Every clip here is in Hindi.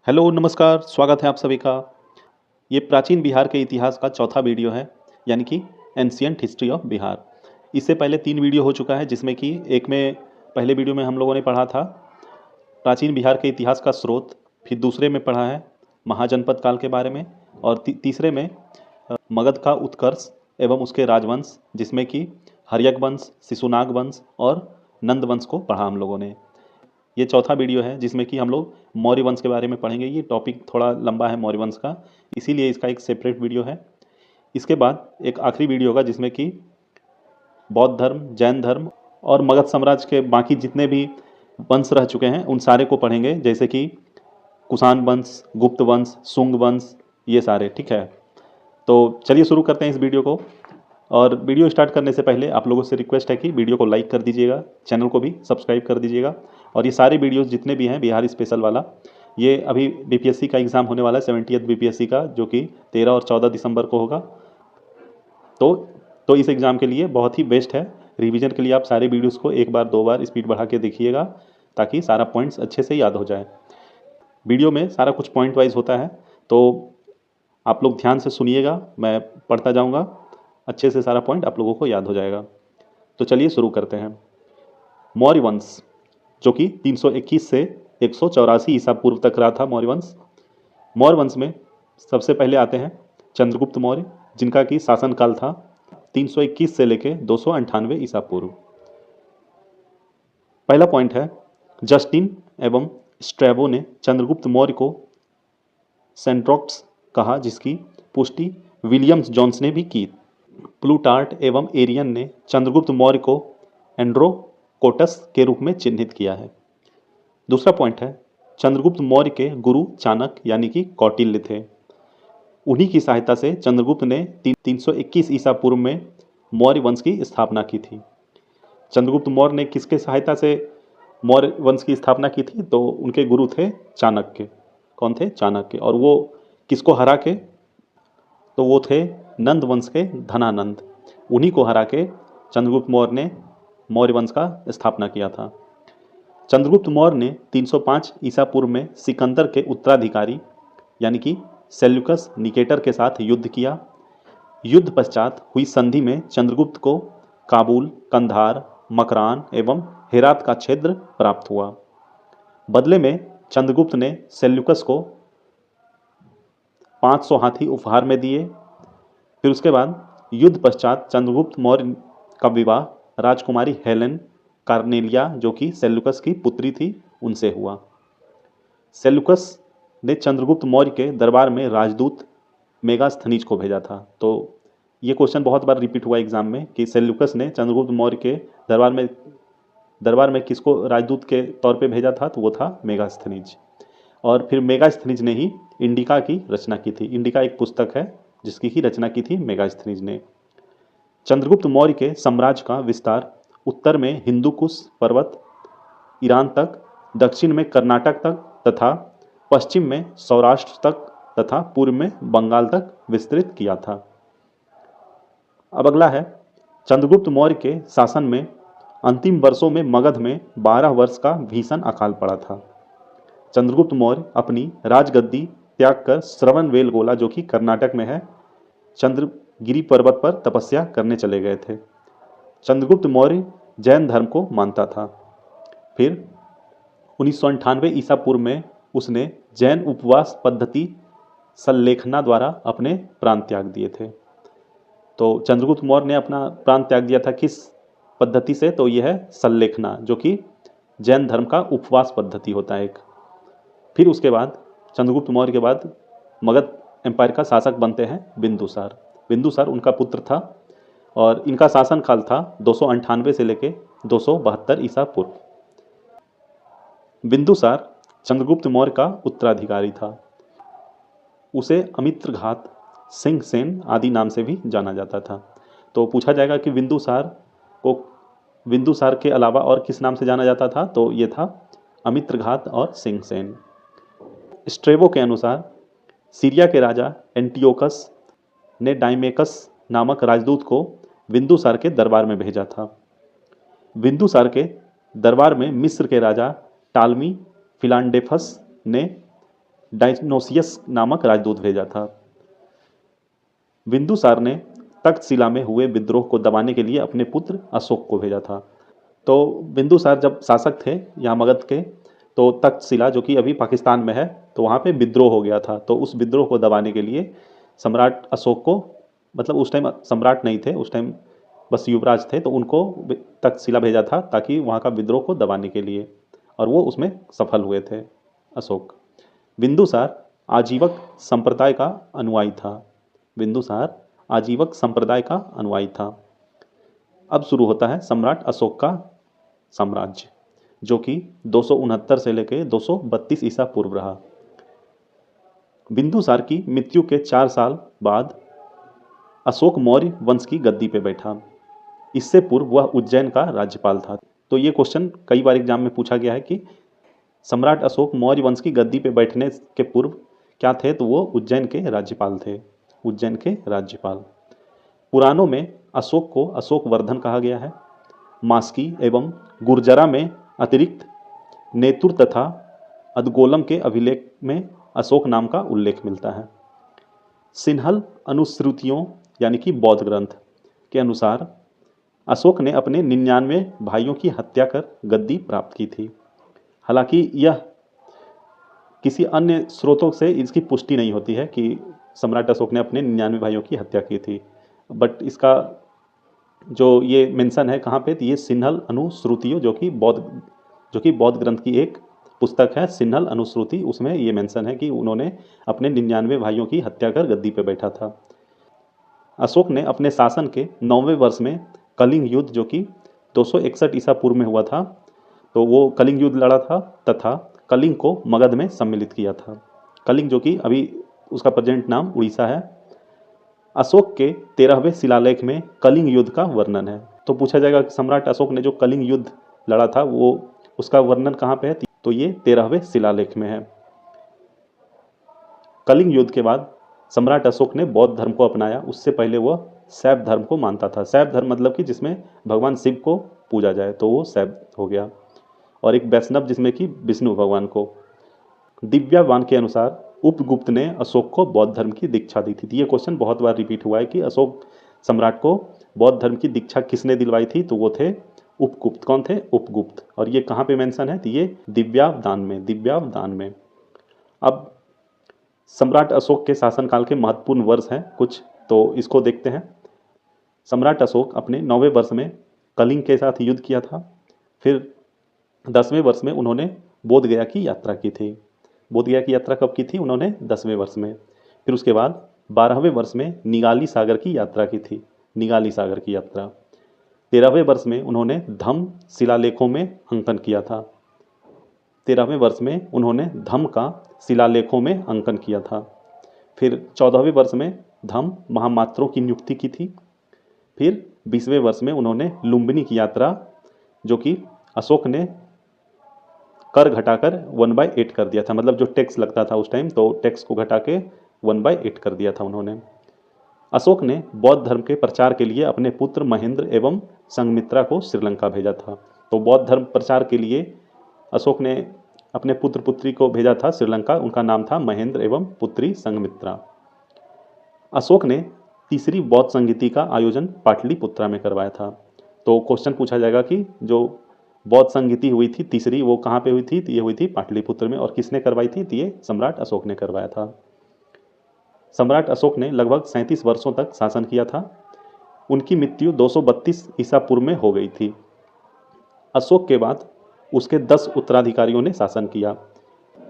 हेलो, नमस्कार, स्वागत है आप सभी का। ये प्राचीन बिहार के इतिहास का चौथा वीडियो है, यानी कि एंशिएंट हिस्ट्री ऑफ बिहार। इससे पहले 3 वीडियो हो चुका है, जिसमें कि एक में पहले वीडियो में हम लोगों ने पढ़ा था प्राचीन बिहार के इतिहास का स्रोत, फिर दूसरे में पढ़ा है महाजनपद काल के बारे में, और तीसरे में मगध का उत्कर्ष एवं उसके राजवंश, जिसमें कि हर्यक वंश, शिशुनाग वंश और नंद वंश को पढ़ा हम लोगों ने। ये चौथा वीडियो है जिसमें कि हम लोग मौर्य वंश के बारे में पढ़ेंगे। ये टॉपिक थोड़ा लंबा है मौर्य वंश का, इसीलिए इसका एक सेपरेट वीडियो है। इसके बाद एक आखिरी वीडियो होगा जिसमें कि बौद्ध धर्म, जैन धर्म और मगध साम्राज्य के बाकी जितने भी वंश रह चुके हैं उन सारे को पढ़ेंगे, जैसे कि कुषाण वंश, गुप्त वंश, शुंग वंश, ये सारे। ठीक है, तो चलिए शुरू करते हैं इस वीडियो को। और वीडियो स्टार्ट करने से पहले आप लोगों से रिक्वेस्ट है कि वीडियो को लाइक कर दीजिएगा, चैनल को भी सब्सक्राइब कर दीजिएगा। और ये सारे वीडियोस जितने भी हैं बिहार स्पेशल वाला, ये अभी बीपीएससी का एग्ज़ाम होने वाला है, 70th बीपीएससी का, जो कि 13 और 14 दिसंबर को होगा। तो इस एग्ज़ाम के लिए बहुत ही बेस्ट है। रिवीजन के लिए आप सारे वीडियोस को एक बार 2 बार स्पीड बढ़ा के देखिएगा, ताकि सारा पॉइंट्स अच्छे से याद हो जाए। वीडियो में सारा कुछ पॉइंट वाइज होता है, तो आप लोग ध्यान से सुनिएगा, मैं पढ़ता जाऊँगा, अच्छे से सारा पॉइंट आप लोगों को याद हो जाएगा। तो चलिए शुरू करते हैं। मौर्य वंश, जो कि 321 से 184 ईसा पूर्व तक रहा था मौर्य वंश। मौर्य वंश में सबसे पहले आते हैं चंद्रगुप्त मौर्य, जिनका कि शासनकाल था 321 से लेकर 298 ईसा पूर्व। पहला पॉइंट है, जस्टिन एवं स्ट्रैबो ने चंद्रगुप्त मौर्य को सेंट्रोक्स कहा, जिसकी पुष्टि विलियम्स जोन्स ने भी की। प्लूटार्ट एवं एरियन ने चंद्रगुप्त मौर्य को एंड्रोकोटस के रूप में चिन्हित किया है। दूसरा पॉइंट है, चंद्रगुप्त मौर्य के गुरु चाणक्य यानी कि कौटिल्य थे। उन्हीं की सहायता से चंद्रगुप्त ने 321 ईसा पूर्व में मौर्य वंश की स्थापना की थी। चंद्रगुप्त मौर्य ने किसके सहायता से मौर्य वंश की स्थापना की थी? तो उनके गुरु थे चाणक्य। कौन थे? चाणक्य। और वो किसको हरा के? तो वो थे नंद वंश के धनानंद। उन्हीं को हरा के चंद्रगुप्त मौर्य ने मौर्य वंश का स्थापना किया था। चंद्रगुप्त मौर्य ने 305 ईसा पूर्व में सिकंदर के उत्तराधिकारी यानी कि सेल्यूकस निकेटर के साथ युद्ध किया। युद्ध पश्चात हुई संधि में चंद्रगुप्त को काबुल, कंधार, मकरान एवं हेरात का क्षेत्र प्राप्त हुआ। बदले में चंद्रगुप्त ने सेल्यूकस को 500 हाथी उपहार में दिए। फिर उसके बाद युद्ध पश्चात चंद्रगुप्त मौर्य का विवाह राजकुमारी हेलेन कार्नेलिया, जो कि सेल्यूकस की पुत्री थी, उनसे हुआ। सेल्यूकस ने चंद्रगुप्त मौर्य के दरबार में राजदूत मेगास्थनीज को भेजा था। तो ये क्वेश्चन बहुत बार रिपीट हुआ एग्जाम में कि सेल्यूकस ने चंद्रगुप्त मौर्य के दरबार में किसको राजदूत के तौर पे भेजा था? तो वो था मेगास्थनीज। और फिर मेगास्थनीज ने ही इंडिका की रचना की थी। इंडिका एक पुस्तक है जिसकी ही रचना की थी मेगास्थनीज ने। चंद्रगुप्त मौर्य के साम्राज्य का विस्तार उत्तर में हिंदुकुश पर्वत, ईरान तक, दक्षिण में कर्नाटक तक तथा पश्चिम में सौराष्ट्र तक तथा पूर्व में बंगाल तक विस्तृत किया था। अब अगला है, चंद्रगुप्त मौर्य के शासन में अंतिम वर्षों में मगध में 12 वर्ष का भीषण अकाल पड़ा था। चंद्रगुप्त मौर्य अपनी राजगद्दी त्याग कर श्रवणबेलगोला, जो कि कर्नाटक में है, चंद्रगिरी पर्वत पर तपस्या करने चले गए थे। चंद्रगुप्त मौर्य जैन धर्म को मानता था। फिर 1998 ईसा पूर्व में उसने जैन उपवास पद्धति सल्लेखना द्वारा अपने प्राण त्याग दिए थे। तो चंद्रगुप्त मौर्य ने अपना प्राण त्याग दिया था किस पद्धति से? तो यह है सल्लेखना, जो कि जैन धर्म का उपवास पद्धति होता है एक। फिर उसके बाद चंद्रगुप्त मौर्य के बाद मगध एम्पायर का शासक बनते हैं बिंदुसार। बिंदुसार उनका पुत्र था और इनका शासनकाल था 298 से लेकर 272 ईसा पूर्व। बिंदुसार चंद्रगुप्त मौर्य का उत्तराधिकारी था। उसे अमित्रघात, सिंहसेन आदि नाम से भी जाना जाता था। तो पूछा जाएगा कि बिंदुसार के अलावा और किस नाम से जाना जाता था? तो ये था अमित्रघात और सिंहसेन। स्ट्रेबो के अनुसार सीरिया के राजा एंटियोकस ने डाइमेकस नामक राजदूत को बिंदुसार के दरबार में भेजा था। बिंदुसार के दरबार में मिस्र के राजा टालमी फिलांडेफस ने डायनोसियस नामक राजदूत भेजा था। बिंदुसार ने तक्षशिला में हुए विद्रोह को दबाने के लिए अपने पुत्र अशोक को भेजा था। तो बिंदुसार जब शासक थे यहाँ मगध के, तो तक्षशिला जो कि अभी पाकिस्तान में है, तो वहाँ पे विद्रोह हो गया था। तो उस विद्रोह को दबाने के लिए सम्राट अशोक को, मतलब उस टाइम सम्राट नहीं थे, उस टाइम बस युवराज थे, तो उनको तक्षशिला भेजा था ताकि वहाँ का विद्रोह को दबाने के लिए, और वो उसमें सफल हुए थे अशोक। बिंदुसार आजीवक संप्रदाय का अनुयायी था। बिंदुसार आजीवक संप्रदाय का अनुयायी था। अब शुरू होता है सम्राट अशोक का साम्राज्य, जो कि 269 से लेकर 232 ईसा पूर्व रहा। बिंदुसार की मृत्यु के 4 साल बाद अशोक मौर्य वंश की गद्दी पे बैठा। इससे पूर्व वह उज्जैन का राज्यपाल था। तो ये क्वेश्चन कई बार एग्जाम में पूछा गया है कि सम्राट अशोक मौर्य वंश की गद्दी पे बैठने के पूर्व क्या थे, तो वो उज्जैन के राज्यपाल थे। उज्जैन के राज्यपाल। पुराणों में अशोक को अशोक वर्धन कहा गया है। मास्की एवं गुर्जरा में अतिरिक्त नेतुर तथा अदगोलम के अभिलेख में अशोक नाम का उल्लेख मिलता है। सिन्हल अनुश्रुतियों यानी कि बौद्ध ग्रंथ के अनुसार अशोक ने अपने 99 भाइयों की हत्या कर गद्दी प्राप्त की थी। हालांकि यह किसी अन्य स्रोतों से इसकी पुष्टि नहीं होती है कि सम्राट अशोक ने अपने 99 भाइयों की हत्या की थी, बट इसका जो ये मेंशन है कहाँ पे, तो ये सिन्हल अनुश्रुतियों जो कि बौद्ध ग्रंथ की एक पुस्तक है, सिन्हल अनुश्रुति, उसमें ये मेंशन है कि उन्होंने अपने 99 भाइयों की हत्या कर गद्दी पे बैठा था। अशोक ने अपने शासन के 9वें वर्ष में कलिंग युद्ध जो कि 261 ईसा पूर्व में हुआ था, तो वो कलिंग युद्ध लड़ा था तथा कलिंग को मगध में सम्मिलित किया था। कलिंग जो कि अभी उसका प्रेजेंट नाम उड़ीसा है। अशोक के 13वें शिलालेख में कलिंग युद्ध का वर्णन है। तो पूछा जाएगा कि सम्राट अशोक ने जो कलिंग युद्ध लड़ा था वो उसका वर्णन कहाँ पे है, तो ये 13वें शिलालेख में है। कलिंग युद्ध के बाद सम्राट अशोक ने बौद्ध धर्म को अपनाया। उससे पहले वह शैव धर्म को मानता था। शैव धर्म मतलब कि जिसमें भगवान शिव को पूजा जाए, तो वो शैव हो गया। और एक वैष्णव जिसमें कि विष्णु भगवान को। दिव्यावान के अनुसार उपगुप्त ने अशोक को बौद्ध धर्म की दीक्षा दी थी। ये क्वेश्चन बहुत बार रिपीट हुआ है कि अशोक सम्राट को बौद्ध धर्म की दीक्षा किसने दिलवाई थी, तो वो थे उपगुप्त। कौन थे? उपगुप्त। और ये कहाँ पे मेंशन है, तो ये दिव्यावदान में, दिव्यावदान में। अब सम्राट अशोक के शासनकाल के महत्वपूर्ण वर्ष हैं कुछ, तो इसको देखते हैं। सम्राट अशोक अपने 9वें वर्ष में कलिंग के साथ युद्ध किया था। फिर 10वें वर्ष में उन्होंने बोध गया की यात्रा की थी। बोध गया की यात्रा कब की थी उन्होंने? 10वें वर्ष में। फिर उसके बाद 12वें वर्ष में निगाली सागर की यात्रा की थी, निगाली सागर की यात्रा। 13वें वर्ष में उन्होंने धम्म शिलालेखों में अंकन किया था। 13वें वर्ष में उन्होंने धम्म का शिलालेखों में अंकन किया था। फिर 14वें वर्ष में धम्म महामात्रों की नियुक्ति की थी। फिर 20वें वर्ष में उन्होंने लुम्बिनी की यात्रा, जो कि अशोक ने कर घटाकर 1/8 कर दिया था, मतलब जो टैक्स लगता था उस टाइम, तो टैक्स को घटा के 1/8 कर दिया था उन्होंने। अशोक ने बौद्ध धर्म के प्रचार के लिए अपने पुत्र महेंद्र एवं संघमित्रा को श्रीलंका भेजा था। तो बौद्ध धर्म प्रचार के लिए अशोक ने अपने पुत्र पुत्री को भेजा था श्रीलंका। उनका नाम था महेंद्र एवं पुत्री संघमित्रा। अशोक ने तीसरी बौद्ध संगीति का आयोजन पाटलिपुत्रा में करवाया था। तो क्वेश्चन पूछा जाएगा कि जो बौद्ध संगीति हुई थी तीसरी, वो कहाँ पे हुई थी, तो ये हुई थी पाटलिपुत्र में। और किसने करवाई थी, तो ये सम्राट अशोक ने करवाया था। सम्राट अशोक ने लगभग 37 वर्षों तक शासन किया था। उनकी मृत्यु 232 ईसा पूर्व में हो गई थी। अशोक के बाद उसके 10 उत्तराधिकारियों ने शासन किया।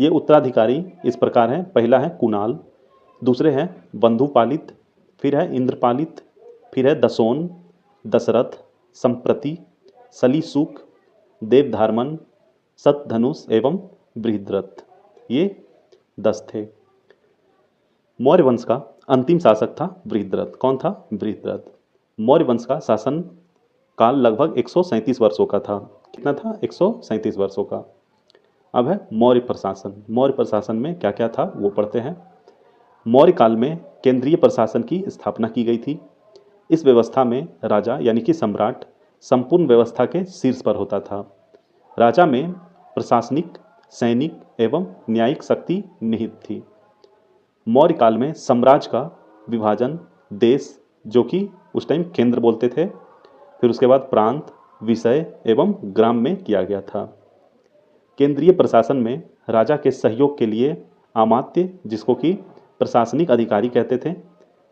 ये उत्तराधिकारी इस प्रकार हैं। पहला है कुणाल, दूसरे हैं बंधुपालित, फिर है इंद्रपालित, फिर है दसोन, दशरथ, संप्रति, सलीसुक, देवधारमन, सतधनुष एवं बृहद्रथ। ये 10 थे। मौर्य वंश का अंतिम शासक था बृहद्रथ। कौन था? बृहद्रथ। मौर्य वंश का शासन काल लगभग 137 वर्षों का था। कितना था? 137 वर्षों का। अब है मौर्य प्रशासन। मौर्य प्रशासन में क्या क्या था वो पढ़ते हैं। मौर्य काल में केंद्रीय प्रशासन की स्थापना की गई थी। इस व्यवस्था में राजा यानी कि सम्राट संपूर्ण व्यवस्था के शीर्ष पर होता था। राजा में प्रशासनिक, सैनिक, एवं न्यायिक शक्ति निहित थी। मौर्य काल में साम्राज्य का विभाजन देश, जो कि उस टाइम केंद्र बोलते थे, फिर उसके बाद प्रांत, विषय एवं ग्राम में किया गया था। केंद्रीय प्रशासन में राजा के सहयोग के लिए अमात्य, जिसको कि प्रशासनिक अधिकारी कहते थे,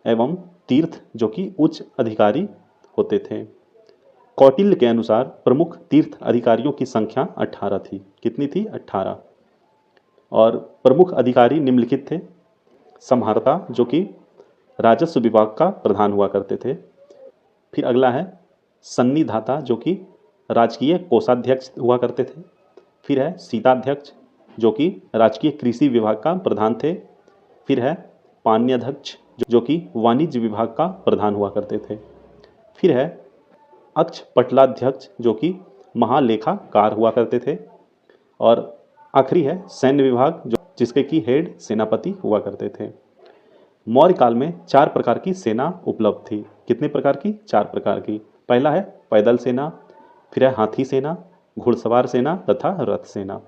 एवं तीर्थ, जो कि उच्च अधिकारी होते थे। कौटिल्य के अनुसार प्रमुख तीर्थ अधिकारियों की संख्या 18 थी। कितनी थी? 18। और प्रमुख अधिकारी निम्नलिखित थे। संहर्ता, जो कि राजस्व विभाग का प्रधान हुआ करते थे। फिर अगला है सन्निधाता, जो कि राजकीय कोषाध्यक्ष हुआ करते थे। फिर है शीताध्यक्ष, जो कि राजकीय कृषि विभाग का प्रधान थे। फिर है पान्याध्यक्ष, जो कि वाणिज्य विभाग का प्रधान हुआ करते थे। फिर है अक्षपटलाध्यक्ष, जो कि महालेखाकार हुआ करते थे। और आखिरी है सैन्य विभाग, जो जिसके की हेड सेनापति हुआ करते थे। मौर्य काल में 4 प्रकार की सेना उपलब्ध थी। कितने प्रकार की? 4 प्रकार की। पहला है पैदल सेना, फिर है हाथी सेना, घुड़सवार सेना तथा रथ सेना।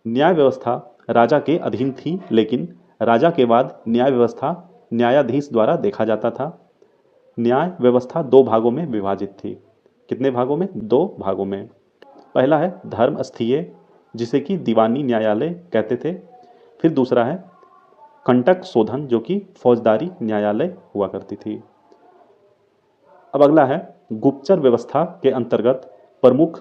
न्याय व्यवस्था राजा के अधीन थी, लेकिन राजा के बाद न्याय व्यवस्था न्यायाधीश द्वारा देखा जाता था। न्याय व्यवस्था 2 भागों में विभाजित थी। कितने भागों में? 2 भागों में। पहला है धर्मस्थीय, जिसे कि दीवानी न्यायालय कहते थे। फिर दूसरा है कंटक शोधन, जो कि फौजदारी न्यायालय हुआ करती थी। अब अगला है गुप्तचर व्यवस्था के अंतर्गत प्रमुख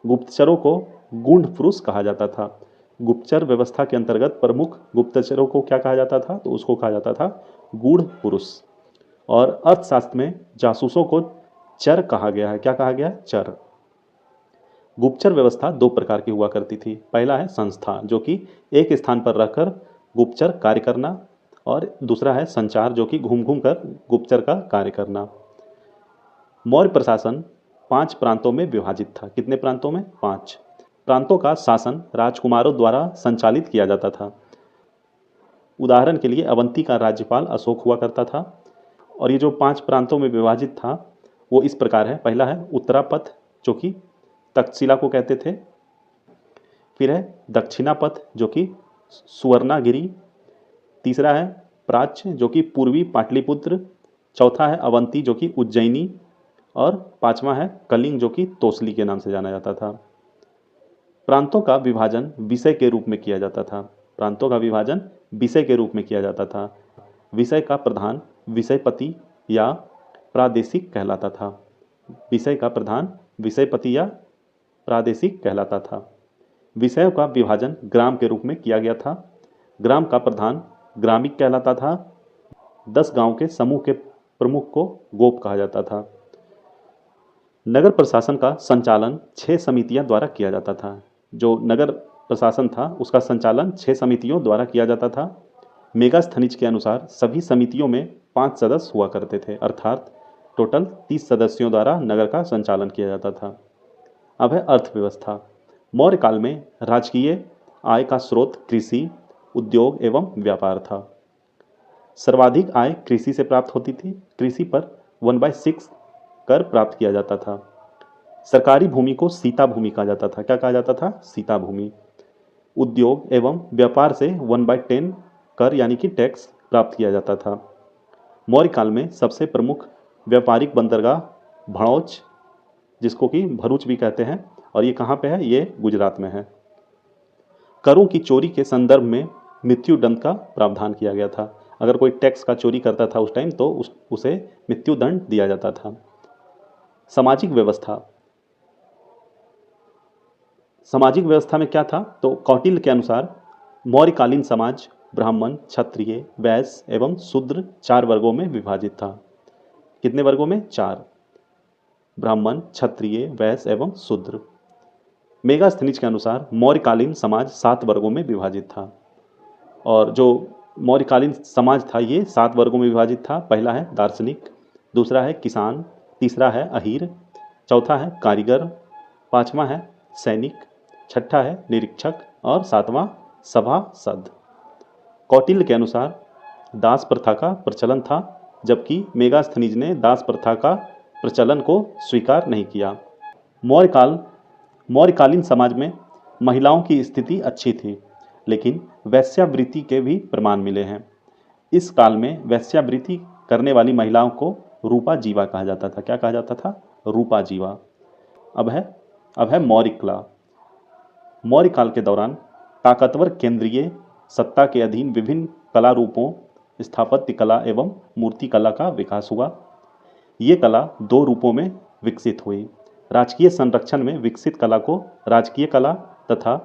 गुप्तचरों को गूढ़ पुरुष कहा जाता था। गुप्तचर व्यवस्था के अंतर्गत प्रमुख गुप्तचरों को क्या कहा जाता था? तो उसको कहा जाता था गूढ़ पुरुष। और अर्थशास्त्र में जासूसों को चर कहा गया है। क्या कहा गया? चर। गुप्तचर व्यवस्था 2 प्रकार की हुआ करती थी। पहला है संस्था, जो कि एक स्थान पर रहकर गुप्तचर कार्य करना, और दूसरा है संचार, जो कि घूम घूम कर गुप्तचर का कार्य करना। मौर्य प्रशासन 5 प्रांतों में विभाजित था। कितने प्रांतों में? 5 प्रांतों का शासन राजकुमारों द्वारा संचालित किया जाता था। उदाहरण के लिए अवंती का राज्यपाल अशोक हुआ करता था। और ये जो 5 प्रांतों में विभाजित था वो इस प्रकार है। पहला है उत्तरापथ, जो कि तक्षशिला को कहते थे। फिर है दक्षिणापथ, जो कि सुवर्णागिरी। तीसरा है प्राच्य, जो कि पूर्वी पाटलिपुत्र। चौथा है अवंती, जो कि उज्जैनी। और 5वां है कलिंग, जो कि तोसली के नाम से जाना जाता था। प्रांतों का विभाजन विषय के रूप में किया जाता था। प्रांतों का विभाजन विषय के रूप में किया जाता था। विषय का प्रधान विषयपति या प्रादेशिक कहलाता था। विषय का प्रधान विषयपति या प्रादेशिक कहलाता था। विषयों का विभाजन ग्राम के रूप में किया गया था। ग्राम का प्रधान ग्रामिक कहलाता था। 10 गांव के समूह के प्रमुख को गोप कहा जाता था। नगर प्रशासन का संचालन 6 समितियां द्वारा किया जाता था। जो नगर प्रशासन था उसका संचालन 6 समितियों द्वारा किया जाता था। मेगास्थनीज के अनुसार सभी समितियों में 5 सदस्य हुआ करते थे, अर्थात टोटल 30 सदस्यों द्वारा नगर का संचालन किया जाता था। अब है अर्थव्यवस्था। मौर्य काल में राजकीय आय का स्रोत कृषि, उद्योग एवं व्यापार था। सर्वाधिक आय कृषि से प्राप्त होती थी। कृषि पर 1/6 कर प्राप्त किया जाता था। सरकारी भूमि को सीता भूमि कहा जाता था। क्या कहा जाता था? सीता भूमि। उद्योग एवं व्यापार से 1/10 कर यानी कि टैक्स प्राप्त किया जाता था। मौर्य काल में सबसे प्रमुख व्यापारिक बंदरगाह भड़ौच, जिसको कि भरूच भी कहते हैं, और ये कहाँ पे है? ये गुजरात में है। करों की चोरी के संदर्भ में मृत्युदंड का प्रावधान किया गया था। अगर कोई टैक्स का चोरी करता था उस टाइम तो उसे मृत्युदंड दिया जाता था। सामाजिक व्यवस्था। सामाजिक व्यवस्था में क्या था? तो कौटिल्य के अनुसार मौर्यकालीन समाज ब्राह्मण, क्षत्रिय, वैश्य एवं शूद्र 4 वर्गों में विभाजित था। कितने वर्गों में? 4। ब्राह्मण, क्षत्रिय, वैश्य एवं शूद्र। मेगास्थनीज के अनुसार मौर्यकालीन समाज 7 वर्गों में विभाजित था। और जो मौर्यकालीन समाज था ये 7 वर्गों में विभाजित था। पहला है दार्शनिक, दूसरा है किसान, तीसरा है अहीर, चौथा है कारीगर, 5वां है सैनिक, छठा है निरीक्षक और 7वां सभासद। कौटिल्य के अनुसार दास प्रथा का प्रचलन था, जबकि मेगास्थनीज ने दास प्रथा का प्रचलन को स्वीकार नहीं किया। मौर्यकालीन समाज में महिलाओं की स्थिति अच्छी थी, लेकिन वेश्यावृत्ति के भी प्रमाण मिले हैं। इस काल में वेश्यावृत्ति करने वाली महिलाओं को रूपा जीवा कहा जाता था। क्या कहा जाता था? रूपा जीवा। अब है मौर्य कला। मौर्य काल के दौरान ताकतवर केंद्रीय सत्ता के अधीन विभिन्न कला रूपों स्थापत्य कला एवं मूर्ति कला का विकास हुआ। ये कला दो रूपों में विकसित हुई। राजकीय संरक्षण में विकसित कला को राजकीय कला तथा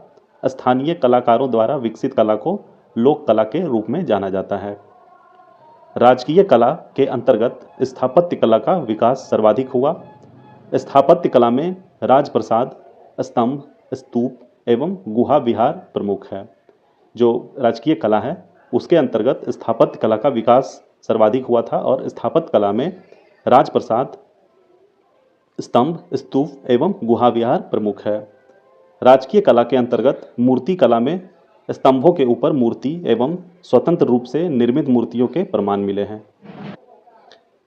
स्थानीय कलाकारों द्वारा विकसित कला को लोक कला के रूप में जाना जाता है। राजकीय कला के अंतर्गत स्थापत्य कला का विकास सर्वाधिक हुआ। स्थापत्य कला में राजप्रसाद, स्तंभ, स्तूप एवं गुहा विहार प्रमुख है। जो राजकीय कला है उसके अंतर्गत स्थापत्य कला का विकास सर्वाधिक हुआ था और स्थापत्य कला में राजप्रसाद, स्तंभ, स्तूप एवं गुहा विहार प्रमुख है। राजकीय कला के अंतर्गत मूर्ति कला में स्तंभों के ऊपर मूर्ति एवं स्वतंत्र रूप से निर्मित मूर्तियों के प्रमाण मिले हैं।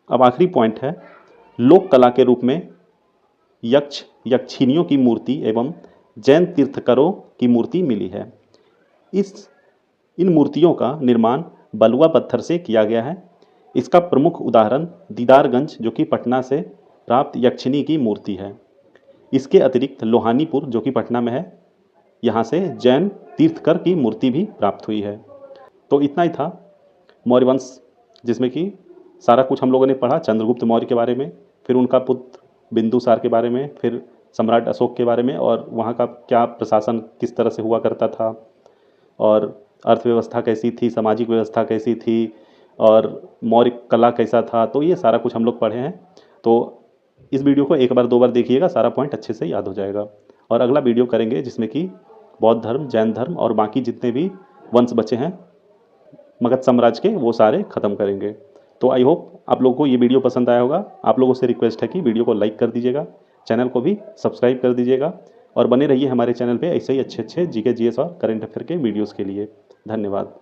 अब आखिरी पॉइंट है, लोक कला के रूप में यक्ष यक्षिनियों की मूर्ति एवं जैन तीर्थंकरों की मूर्ति मिली है। इन मूर्तियों का निर्माण बलुआ पत्थर से किया गया है। इसका प्रमुख उदाहरण दीदारगंज जो कि पटना से प्राप्त यक्षिनी की मूर्ति है। इसके अतिरिक्त लोहानीपुर जो कि पटना में है, यहाँ से जैन तीर्थंकर की मूर्ति भी प्राप्त हुई है। तो इतना ही था मौर्य वंश, जिसमें कि सारा कुछ हम लोगों ने पढ़ा। चंद्रगुप्त मौर्य के बारे में, फिर उनका पुत्र बिंदुसार के बारे में, फिर सम्राट अशोक के बारे में और वहाँ का क्या प्रशासन किस तरह से हुआ करता था, और अर्थव्यवस्था कैसी थी, सामाजिक व्यवस्था कैसी थी, और मौर्य कला कैसा था। तो ये सारा कुछ हम लोग पढ़े हैं। तो इस वीडियो को एक बार दो बार देखिएगा, सारा पॉइंट अच्छे से याद हो जाएगा। और अगला वीडियो करेंगे जिसमें कि बौद्ध धर्म, जैन धर्म और बाकी जितने भी वंश बचे हैं मगध साम्राज्य के, वो सारे ख़त्म करेंगे। तो आई होप आप लोगों को ये वीडियो पसंद आया होगा। आप लोगों से रिक्वेस्ट है कि वीडियो को लाइक कर दीजिएगा, चैनल को भी सब्सक्राइब कर दीजिएगा और बने रहिए हमारे चैनल पे ऐसे ही अच्छे जीके जीएस और करंट अफेयर के वीडियोज़ के लिए। धन्यवाद।